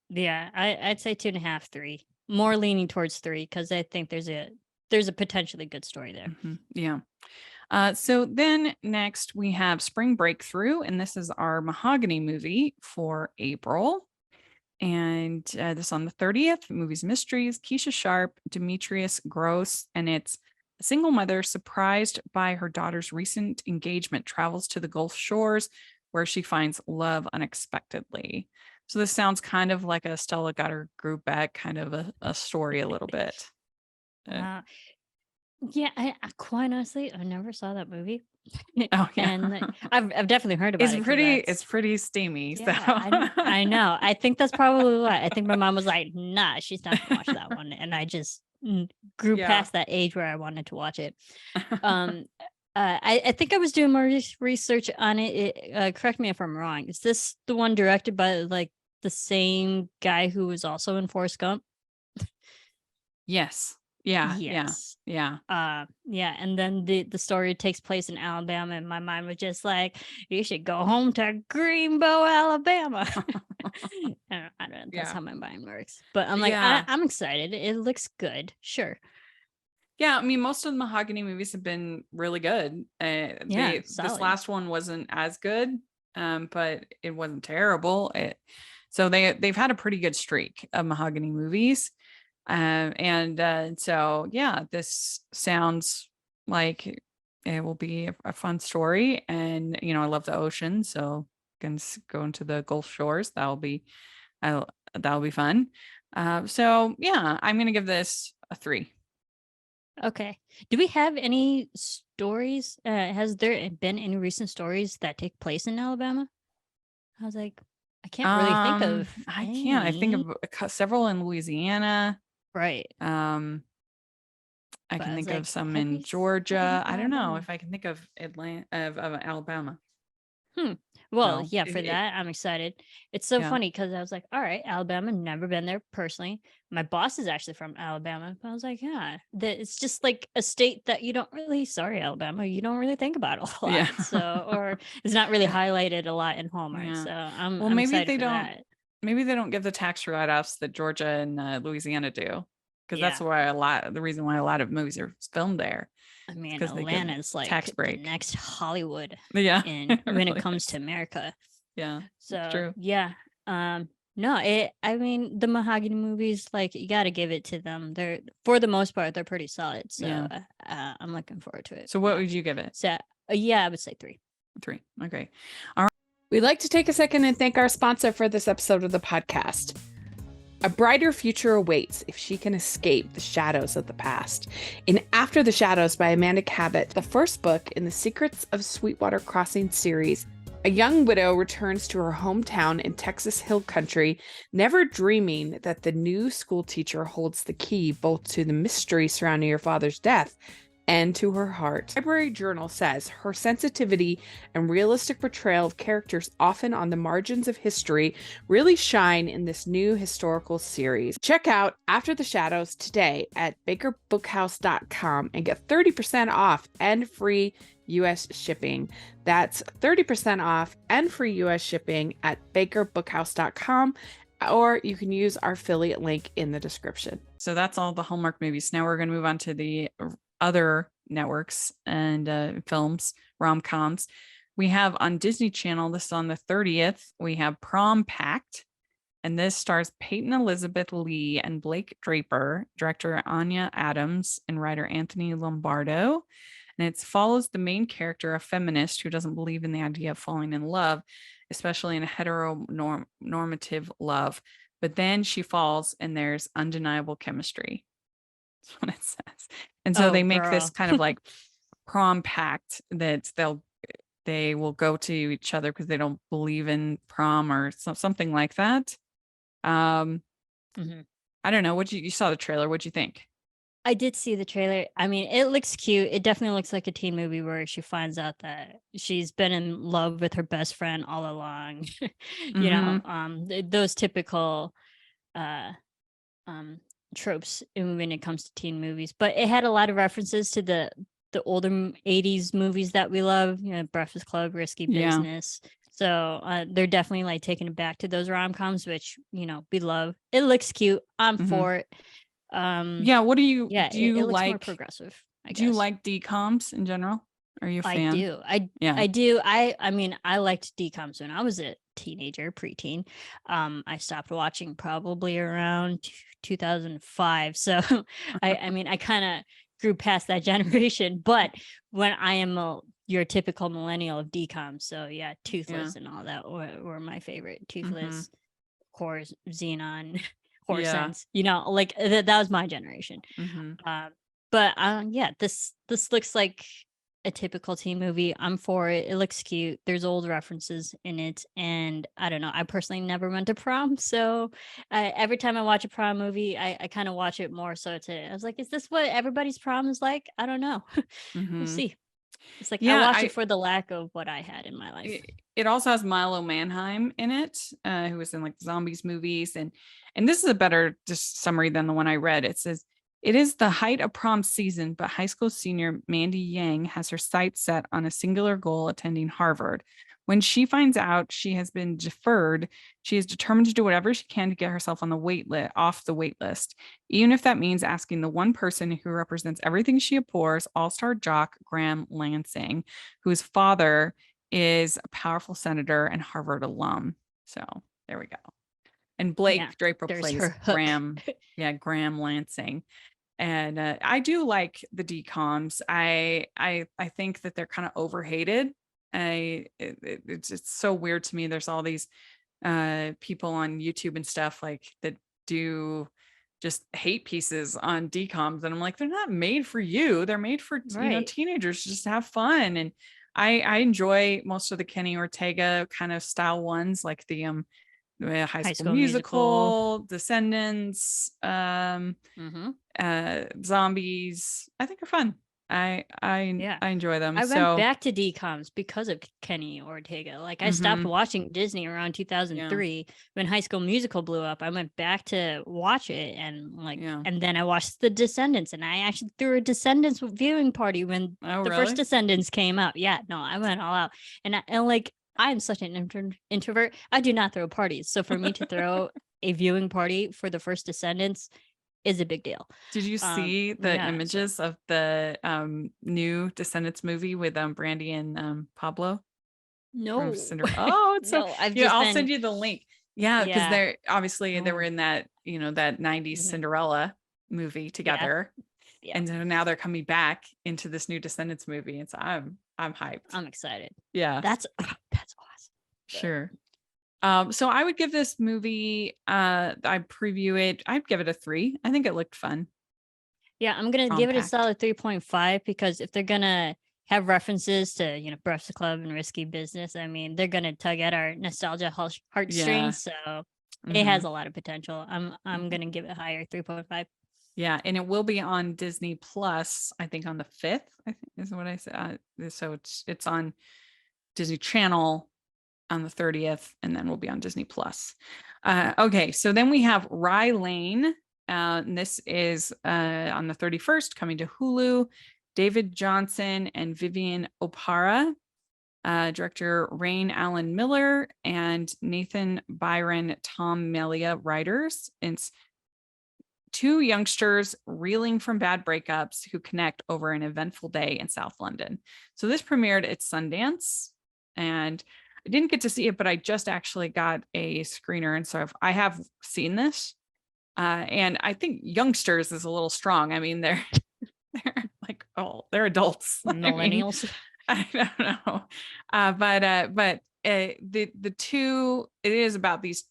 Yeah, I'd say 2.5, 3. More leaning towards 3 because I think there's a potentially good story there. Yeah. So then next we have Spring Breakthrough, and this is our mahogany movie for April. And this on the 30th. Movie's mysteries, Keisha Sharp, Demetrius Gross, and it's a single mother surprised by her daughter's recent engagement travels to the Gulf shores where she finds love unexpectedly. So this sounds kind of like a Stella got her group back kind of a story a little bit. Uh, yeah, I quite honestly, I never saw that movie. Oh yeah. And I've definitely heard about it because It's pretty steamy. So yeah, I know. I think that's probably why. I think my mom was like, "Nah, she's not gonna watch that one," and I just grew yeah. past that age where I wanted to watch it. Um, I think I was doing more research on it. Correct me if I'm wrong. Is this the one directed by like the same guy who was also in Forrest Gump? Yes. Yeah. Yes. Yeah. Yeah, and then the story takes place in Alabama, and my mind was just like, you should go home to Greenbow, Alabama. I don't know, that's Yeah. how my mind works. But I'm like, Yeah. I'm excited. It looks good. Sure. Yeah, I mean, most of the mahogany movies have been really good. This Solid. last one wasn't as good, but it wasn't terrible. So they've had a pretty good streak of mahogany movies. So yeah, this sounds like it will be a fun story. And I love the ocean, so can go into the Gulf shores. That'll be fun. So yeah, I'm gonna give this a 3. Okay. Do we have any stories? Has there been any recent stories that take place in Alabama? I was like, I can't really think of I can't. I think any. of several in Louisiana. Right. I But can I was think of like, some have we in had Georgia. anything I in don't know Alabama? if I can think of Alabama. Well, So yeah, for that, I'm excited. It's so yeah. funny because I was like, all right, Alabama, never been there personally. My boss is actually from Alabama. But I was like, yeah, it's just like a state that you don't really, sorry, Alabama, you don't really think about a lot. Yeah. So, or it's not really highlighted a lot in Hallmark. Yeah. So I'm, Well, I'm maybe excited they for don't. that. Maybe they don't give the tax write-offs that Georgia and Louisiana do, because that's Yeah. why the reason why a lot of movies are filmed there, I mean, because they get Atlanta is like tax the break. next Hollywood Yeah, when it really comes is. to America. Yeah, it's So true. yeah, no, I mean the mahogany movies, like you got to give it to them. They're for the most part they're pretty solid. So Yeah. I'm looking forward to it. So what Yeah. would you give it? So yeah, I would say 3. 3. Okay. We'd like to take a second and thank our sponsor for this episode of the podcast. A brighter future awaits if she can escape the shadows of the past. In After the Shadows by Amanda Cabot, the first book in the Secrets of Sweetwater Crossing series, a young widow returns to her hometown in Texas Hill Country, never dreaming that the new school teacher holds the key both to the mystery surrounding her father's death and to her heart. Library Journal says her sensitivity and realistic portrayal of characters often on the margins of history really shine in this new historical series. Check out After the Shadows today at bakerbookhouse.com and get 30% off and free US shipping. That's 30% off and free US shipping at bakerbookhouse.com, or you can use our affiliate link in the description. So that's all the Hallmark movies. Now we're going to move on to the other networks and films, rom-coms. We have on Disney Channel, this is on the 30th, we have Prom, Pact, and this stars Peyton Elizabeth Lee and Blake Draper, director Anya Adams, and writer Anthony Lombardo. And it follows the main character, a feminist who doesn't believe in the idea of falling in love, especially in a heteronormative love. But then she falls and there's undeniable chemistry. That's what it says. And so they make this kind of like prom pact that they will go to each other because they don't believe in prom or something like that. I don't know. You saw the trailer. What'd you think? I did see the trailer. I mean, it looks cute. It definitely looks like a teen movie where she finds out that she's been in love with her best friend all along. Those typical tropes when it comes to teen movies. But it had a lot of references to the older 80s movies that we love, Breakfast Club, Risky Business. So they're definitely like taking it back to those rom-coms, which we love. It looks cute. I'm for it. What do you it looks like? more progressive, I guess. Do you like DComs in general? Are you a fan? I do. I do. I mean, I liked DComs when I was a teenager, preteen. I stopped watching probably around 2005. So I mean, I kind of grew past that generation. But when I am your typical millennial of DComs, so yeah, Toothless and all that were my favorite. Toothless, Horse, Xenon, Horse Sense. Like that was my generation. This looks like a typical teen movie. I'm for it. It looks cute. There's old references in it, and I don't know. I personally never went to prom, so every time I watch a prom movie, I kind of watch it more. So I was like, is this what everybody's prom is like? I don't know. We'll see. It's like I watch it for the lack of what I had in my life. It also has Milo Manheim in it, who was in like zombies movies, and this is a better just summary than the one I read. It says, it is the height of prom season, but high school senior Mandy Yang has her sights set on a singular goal, attending Harvard. When she finds out she has been deferred, she is determined to do whatever she can to get herself on the off the wait list, even if that means asking the one person who represents everything she abhors, all-star jock Graham Lansing, whose father is a powerful senator and Harvard alum. So there we go. And Blake Yeah, Draper there's plays her hook. Graham Lansing. And I do like the DComs. I think that they're kind of overhated. It's so weird to me. There's all these people on YouTube and stuff like that do just hate pieces on DComs, and I'm like, they're not made for you. They're made for Right. teenagers to just have fun. And I enjoy most of the Kenny Ortega kind of style ones, like the High School School Musical. Musical, Descendants, Mm-hmm. Zombies. I think are fun. I Yeah. enjoy them. I So went back to DComs because of Kenny Ortega. Like I stopped watching Disney around 2003 when High School Musical blew up. I went back to watch it and and then I watched The Descendants, and I actually threw a Descendants viewing party when the first Descendants came out. Yeah, no, I went all out. And I'm such an introvert. I do not throw parties. So for me to throw a viewing party for the first Descendants is a big deal. Did you see the images of the new Descendants movie with Brandy and Pablo? No. Oh, it's no, I'll send you the link. Yeah, because Yeah. they're obviously they were in that that 90s Cinderella movie together. Yeah. And so now they're coming back into this new Descendants movie. And so I'm hyped. I'm excited. Yeah. That's awesome. Sure. So I would give this movie, I preview it. I'd give it a 3. I think it looked fun. Yeah, I'm gonna give it a solid 3.5 because if they're gonna have references to Breakfast Club and Risky Business, I mean they're gonna tug at our nostalgia heartstrings. So it has a lot of potential. I'm gonna give it higher, 3.5. Yeah, and it will be on Disney Plus, I think on the 5th, I think is what I said. So it's on Disney Channel on the 30th, and then we'll be on Disney Plus. Okay, so then we have Rye Lane. And this is on the 31st, coming to Hulu. David Johnson and Vivian Opara, director Rain Allen Miller, and Nathan Byron, Tom Melia writers. It's 2 youngsters reeling from bad breakups who connect over an eventful day in South London. So this premiered at Sundance, and I didn't get to see it, but I just actually got a screener. And so I have seen this. And I think youngsters is a little strong. I mean, they're like, they're adults. Millennials. I don't know. But the two, it is about these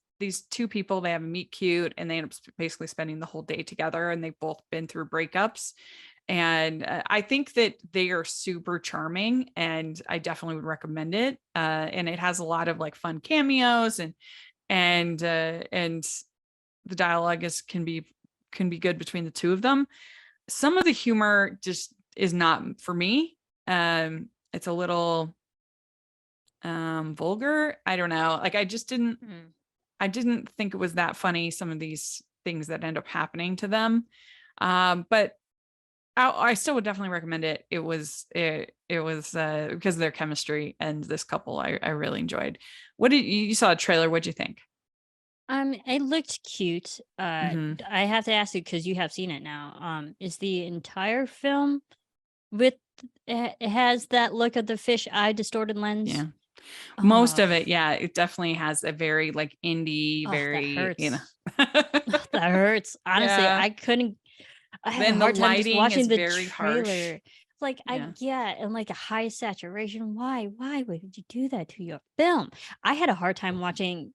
2 people. They have a meet cute and they end up basically spending the whole day together, and they've both been through breakups. And I think that they are super charming, and I definitely would recommend it. And it has a lot of like fun cameos, and the dialogue can be good between the 2 of them. Some of the humor just is not for me. It's a little vulgar. I don't know. Like I didn't think it was that funny, some of these things that end up happening to them. But I still would definitely recommend it. It was because of their chemistry, and this couple I really enjoyed. What did you saw a trailer? What'd you think? It looked cute. I have to ask you because you have seen it now. Is the entire film with it has that look of the fish eye distorted lens? Yeah. Most of it, yeah. It definitely has a very like indie, very that hurts. that hurts. Honestly, Yeah. I couldn't. I had Then a the hard time just lighting watching is the very trailer. harsh. Like I Yeah. get, and like a high saturation. Why would you do that to your film? I had a hard time watching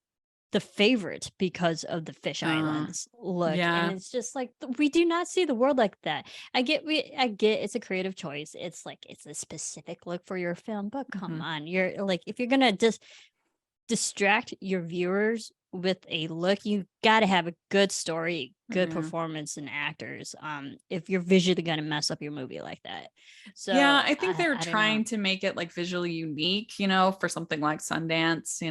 The Favorite because of the fish islands look, yeah. and it's just like we do not see the world like that. I get it's a creative choice. It's like it's a specific look for your film, but come on, you're like if you're gonna just distract your viewers with a look, you got to have a good story, good performance, and actors. If you're visually gonna mess up your movie like that, so yeah, I think they're I don't know. trying to make it like visually unique, for something like Sundance,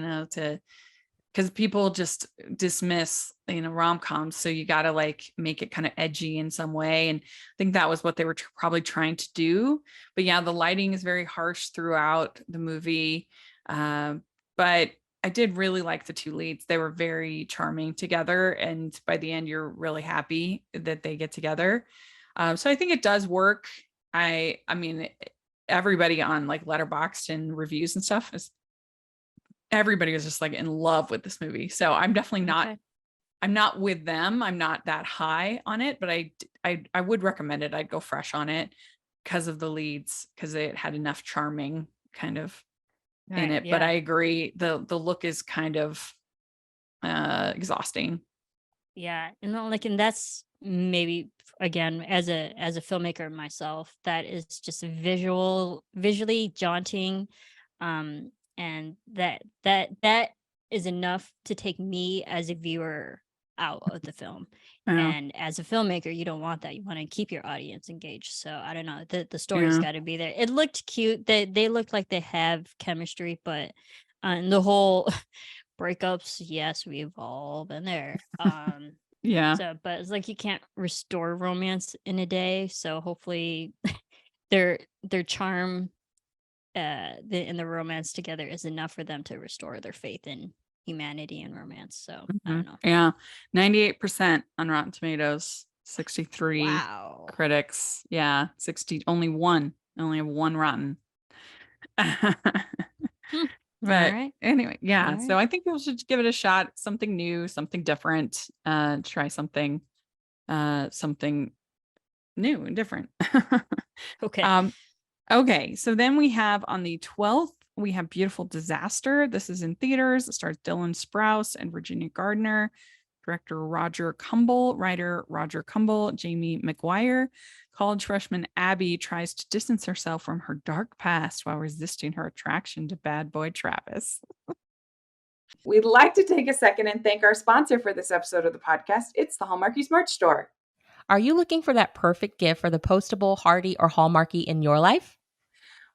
because people just dismiss, rom-coms. So you got to like make it kind of edgy in some way. And I think that was what they were probably trying to do. But yeah, the lighting is very harsh throughout the movie. But I did really like the 2 leads. They were very charming together. And by the end, you're really happy that they get together. So I think it does work. I mean, everybody on like Letterboxd and reviews and stuff everybody was just like in love with this movie. So I'm definitely not I'm not with them. I'm not that high on it, but I would recommend it. I'd go fresh on it because of the leads, because it had enough charming kind of in it. But I agree, the look is kind of exhausting. Yeah, and then, like, and that's maybe again as a filmmaker myself, that is just visually jaunting, and that is enough to take me as a viewer out of the film. Yeah. And as a filmmaker, you don't want that. You want to keep your audience engaged. So I don't know. The story's got to be there. It looked cute. They look like they have chemistry, but and the whole breakups, yes, we've all been there. Yeah. So, but it's like you can't restore romance in a day. So hopefully, their charm, and the romance together is enough for them to restore their faith in humanity and romance. So I don't know. Yeah, 98% on Rotten Tomatoes, 63 Wow. critics. Yeah, 60. Only have one rotten. But Alright. anyway, yeah. Alright. So I think people should give it a shot. Something new, something different. Try something new and different. Okay. Okay. So then we have on the 12th, we have Beautiful Disaster. This is in theaters. It stars Dylan Sprouse and Virginia Gardner, director Roger Cumble, writer Roger Cumble, Jamie McGuire. College freshman Abby tries to distance herself from her dark past while resisting her attraction to bad boy Travis. We'd like to take a second and thank our sponsor for this episode of the podcast. It's the Hallmarkies merch store. Are you looking for that perfect gift for the postable, hardy, or Hallmarky in your life?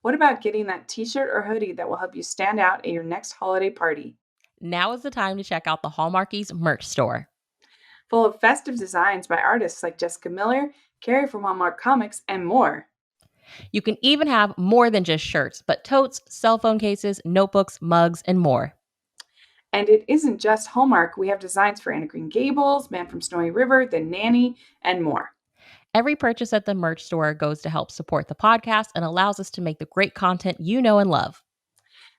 What about getting that t-shirt or hoodie that will help you stand out at your next holiday party? Now is the time to check out the Hallmarkies merch store. Full of festive designs by artists like Jessica Miller, Carrie from Hallmark Comics, and more. You can even have more than just shirts, but totes, cell phone cases, notebooks, mugs, and more. And it isn't just Hallmark. We have designs for Anna Green Gables, Man from Snowy River, The Nanny, and more. Every purchase at the merch store goes to help support the podcast and allows us to make the great content you know and love.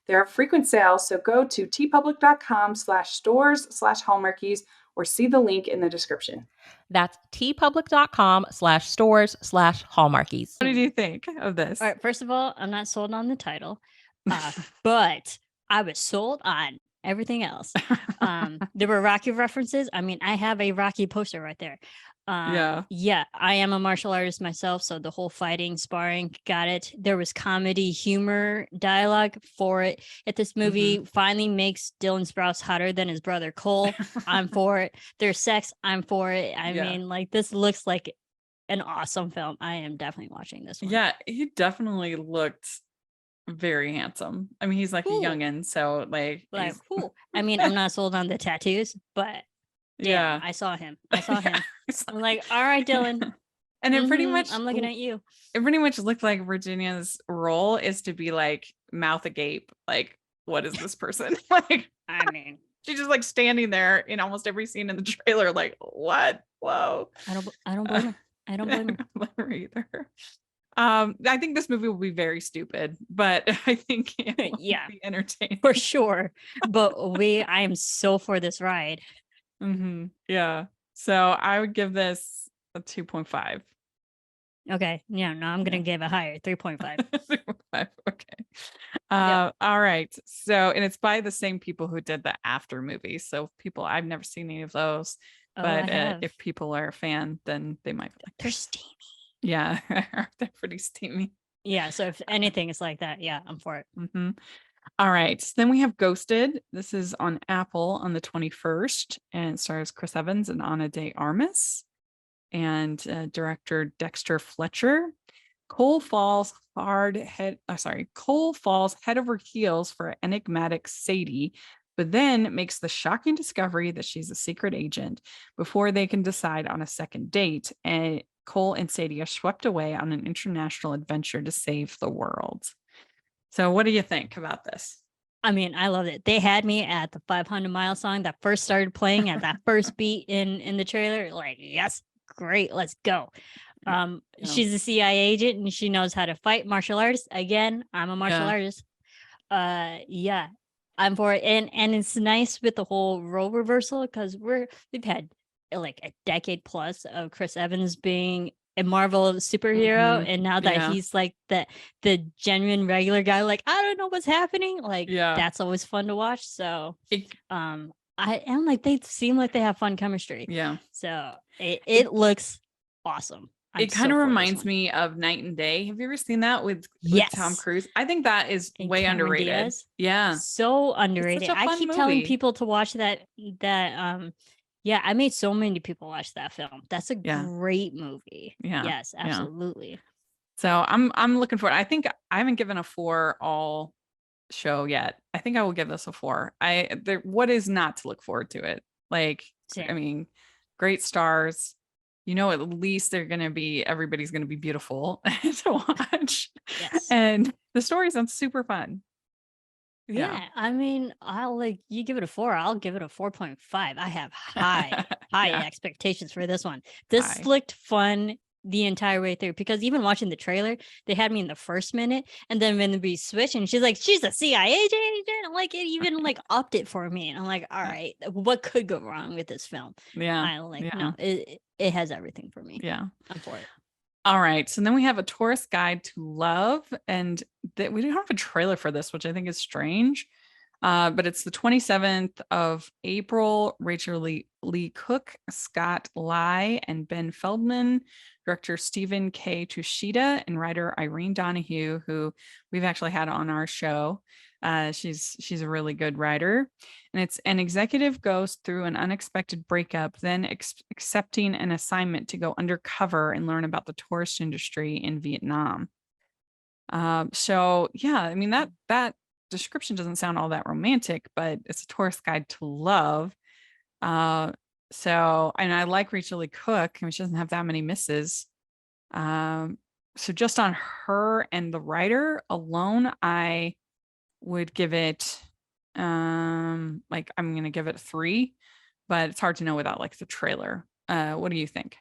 There are frequent sales, so go to tpublic.com/stores/Hallmarkies or see the link in the description. That's tpublic.com/stores/Hallmarkies. What did you think of this? All right. First of all, I'm not sold on the title, but I was sold on everything else. There were Rocky references. I mean, I have a Rocky poster right there. Yeah, I am a martial artist myself, so the whole fighting, sparring, got it. There was comedy, humor, dialogue for it. If this movie finally makes Dylan Sprouse hotter than his brother Cole, I'm for it. There's sex, I'm for it. I mean, like, this looks like an awesome film. I am definitely watching this one. Yeah, he definitely looked very handsome. I mean, he's like a youngin', so like cool. I mean, I'm not sold on the tattoos, but damn, I saw him. I'm like, all right, Dylan. And it pretty much, I'm looking at you. It pretty much looked like Virginia's role is to be like mouth agape. Like, what is this person? Like, I mean, she's just like standing there in almost every scene in the trailer. Like, what? Whoa. I don't blame her. I don't blame her either. I think this movie will be very stupid, but I think it will be entertaining for sure. But I am so for this ride. Yeah. So I would give this a 2.5. Okay. Yeah. No, I'm gonna give it higher. 3.5. 3.5. Okay. All right. So, and it's by the same people who did the After movie. So I've never seen any of those, but if people are a fan, then they might be like, they're steamy. Yeah, they're pretty steamy. Yeah. So if anything is like that, yeah, I'm for it. All right. So then we have Ghosted. This is on Apple on the 21st, and it stars Chris Evans and Ana de Armas, and director Dexter Fletcher. Cole falls head over heels for enigmatic Sadie, but then makes the shocking discovery that she's a secret agent before they can decide on a second date. And Cole and Sadie are swept away on an international adventure to save the world. So what do you think about this? I mean, I loved it. They had me at the 500 Mile song that first started playing at that first beat in the trailer. Like, yes, great, let's go. She's a CIA agent and she knows how to fight martial arts. Again, I'm a martial artist. I'm for it. And it's nice with the whole role reversal because we've had like a decade plus of Chris Evans being a Marvel superhero, and now that Yeah. he's like the genuine regular guy, like I don't know what's happening. Like that's always fun to watch. So I am like they seem like they have fun chemistry. Yeah. So it looks awesome. It kind of reminds me of Night and Day. Have you ever seen that with Tom Cruise? I think that is and way Cameron underrated. Diaz. Yeah. So underrated. It's such a I fun keep telling movie. people to watch that yeah, I made so many people watch that film. That's a great movie. Yeah. Yes, absolutely. So I'm looking for it. I think I haven't given a 4 all show yet. I think I will give this a 4. What is not to look forward to it? Like, Same. I mean, great stars. You know, at least everybody's gonna be beautiful to watch. Yes. And the story sounds super fun. Yeah. I mean, you give it a 4, I'll give it a 4.5. I have high expectations for this one. This looked fun the entire way through because even watching the trailer, they had me in the first minute, and then when we switch and she's like, she's a CIA agent, like it even like upped it for me. And I'm like, all right, what could go wrong with this film? No, it has everything for me. Yeah. I'm for it. All right. So then we have A Tourist Guide to Love. And we don't have a trailer for this, which I think is strange. But it's the 27th of April. Rachel Lee Cook, Scott Lai, and Ben Feldman, director Stephen K. Tushita, and writer Irene Donahue, who we've actually had on our show. She's a really good writer. And it's an executive goes through an unexpected breakup, then accepting an assignment to go undercover and learn about the tourist industry in Vietnam. So yeah, I mean that description doesn't sound all that romantic, but it's a tourist guide to love. So, and I like Rachel Lee Cook. I mean, she doesn't have that many misses. So just on her and the writer alone, I would give it like I'm gonna give it a 3, but it's hard to know without like the trailer. What do you think?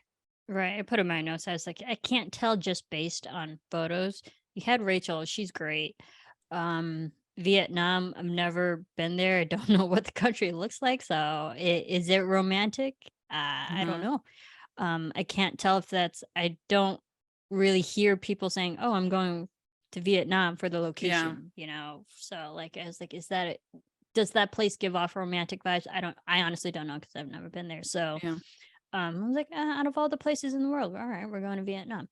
Right. I put in my notes. I was like, I can't tell just based on photos. You had Rachel, she's great. Vietnam, I've never been there. I don't know what the country looks like. So is it romantic? I don't know. I can't tell if I don't really hear people saying, oh, I'm going to Vietnam for the location, So like, I was like, does that place give off romantic vibes? I honestly don't know because I've never been there. So I was like, out of all the places in the world, all right, we're going to Vietnam.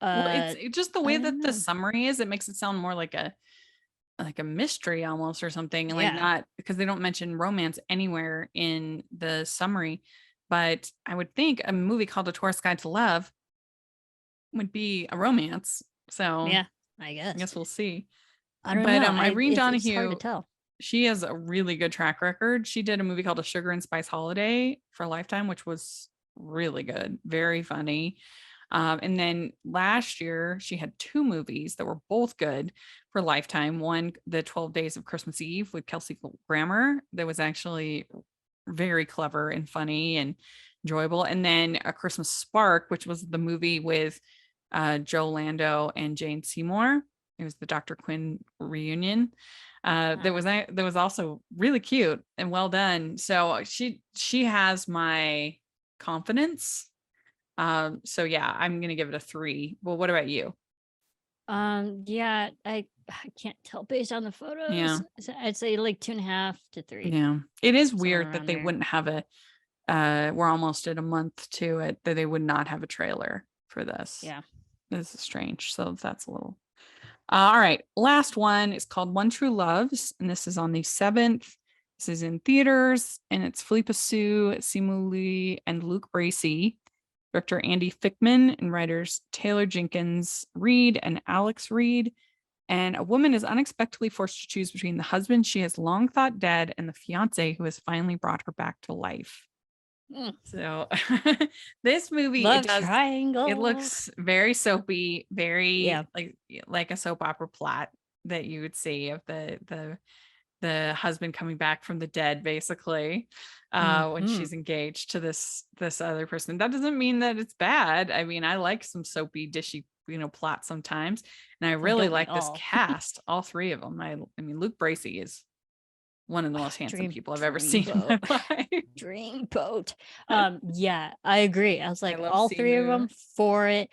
Well, it's just the way that the summary is, it makes it sound more like a mystery almost or something, and like not, because they don't mention romance anywhere in the summary. But I would think a movie called A Tourist Guide to Love would be a romance. So yeah, I guess we'll see. I don't know. Irene Donahue, it's hard to tell. She has a really good track record. She did a movie called A Sugar and Spice Holiday for Lifetime, which was really good, very funny. And then last year she had 2 movies that were both good for Lifetime. One, The 12 Days of Christmas Eve with Kelsey Grammer, that was actually very clever and funny and enjoyable. And then A Christmas Spark, which was the movie with Joe Lando and Jane Seymour. It was the Dr. Quinn reunion. That was also really cute and well done. So she has my confidence. So yeah, I'm gonna give it a 3. Well, what about you? Yeah, I can't tell based on the photos. Yeah, I'd say like 2.5 to 3. Yeah, it is weird that they wouldn't have we're almost at a month to it, that they would not have a trailer for this. Yeah, this is strange. So that's a little. All right, last one is called One True Loves, and this is on the 7th. This is in theaters, and it's Philippa Sue, Simu Lee, and Luke Bracey. Director Andy Fickman and writers Taylor Jenkins Reid and Alex Reid. And a woman is unexpectedly forced to choose between the husband she has long thought dead and the fiance who has finally brought her back to life. So this movie, triangle. It looks very soapy, very like a soap opera plot that you would see of the husband coming back from the dead, basically, when she's engaged to this other person. That doesn't mean that it's bad. I mean, I like some soapy, dishy, plot sometimes, and I really like this cast. All 3 of them. I mean, Luke Bracey is one of the most handsome Dream- people I've ever dream seen in my boat. life. Dreamboat. Yeah, I agree. I was like, love all three of them Simu. for it.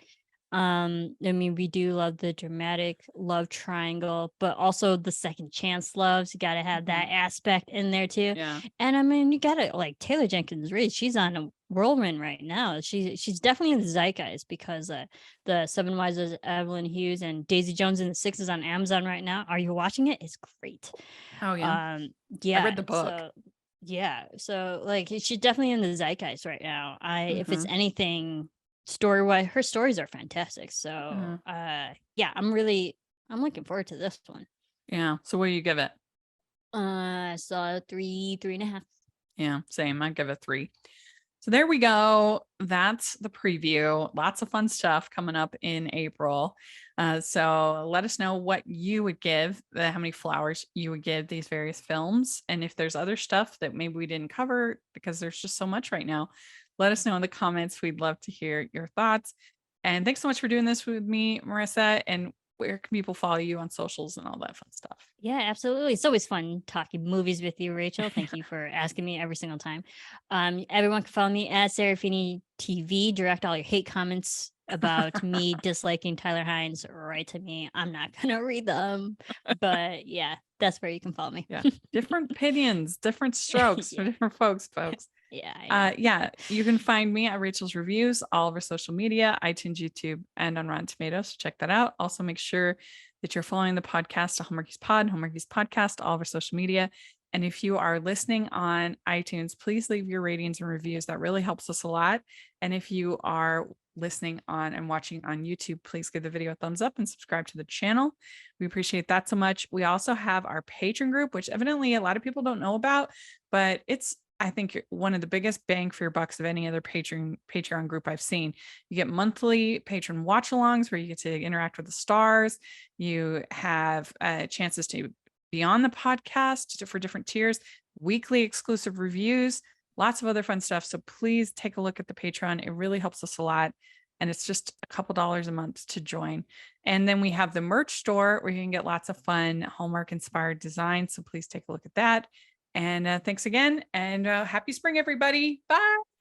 I mean, we do love the dramatic love triangle, but also the second chance loves. You got to have that aspect in there too. Yeah. And I mean, you got to like Taylor Jenkins Reid. She's on a whirlwind right now. She's definitely in the zeitgeist because the Seven Wives of Evelyn Hughes and Daisy Jones and the Six is on Amazon right now. Are you watching it? It's great. Oh yeah. Yeah. I read the book. So, yeah. So like she's definitely in the zeitgeist right now. If it's anything story wise, her stories are fantastic. So yeah, I'm looking forward to this one. Yeah. So what do you give it? I saw 3.5. Yeah, same. I give it 3. So there we go. That's the preview. Lots of fun stuff coming up in April. So let us know what you would give, how many flowers you would give these various films. And if there's other stuff that maybe we didn't cover because there's just so much right now, let us know in the comments. We'd love to hear your thoughts. And thanks so much for doing this with me, Marissa. And where can people follow you on socials and all that fun stuff? Yeah, absolutely. It's always fun talking movies with you, Rachel. Thank you for asking me every single time. Everyone can follow me at Serafini TV. Direct all your hate comments about me disliking Tyler Hines right to me. I'm not gonna read them, but yeah, that's where you can follow me. Yeah, different opinions, different strokes for different folks. Yeah. You can find me at Rachel's Reviews, all over social media, iTunes, YouTube, and on Rotten Tomatoes. So check that out. Also, make sure that you're following the podcast to Hallmarkies Pod, Hallmarkies Podcast, all over social media. And if you are listening on iTunes, please leave your ratings and reviews. That really helps us a lot. And if you are listening on and watching on YouTube, please give the video a thumbs up and subscribe to the channel. We appreciate that so much. We also have our Patreon group, which evidently a lot of people don't know about, but it's, I think, one of the biggest bang for your bucks of any other Patreon group I've seen. You get monthly patron watch-alongs where you get to interact with the stars. You have chances to be on the podcast for different tiers, weekly exclusive reviews, lots of other fun stuff. So please take a look at the Patreon. It really helps us a lot. And it's just a couple dollars a month to join. And then we have the merch store where you can get lots of fun Hallmark inspired designs. So please take a look at that. And thanks again. And happy spring, everybody. Bye.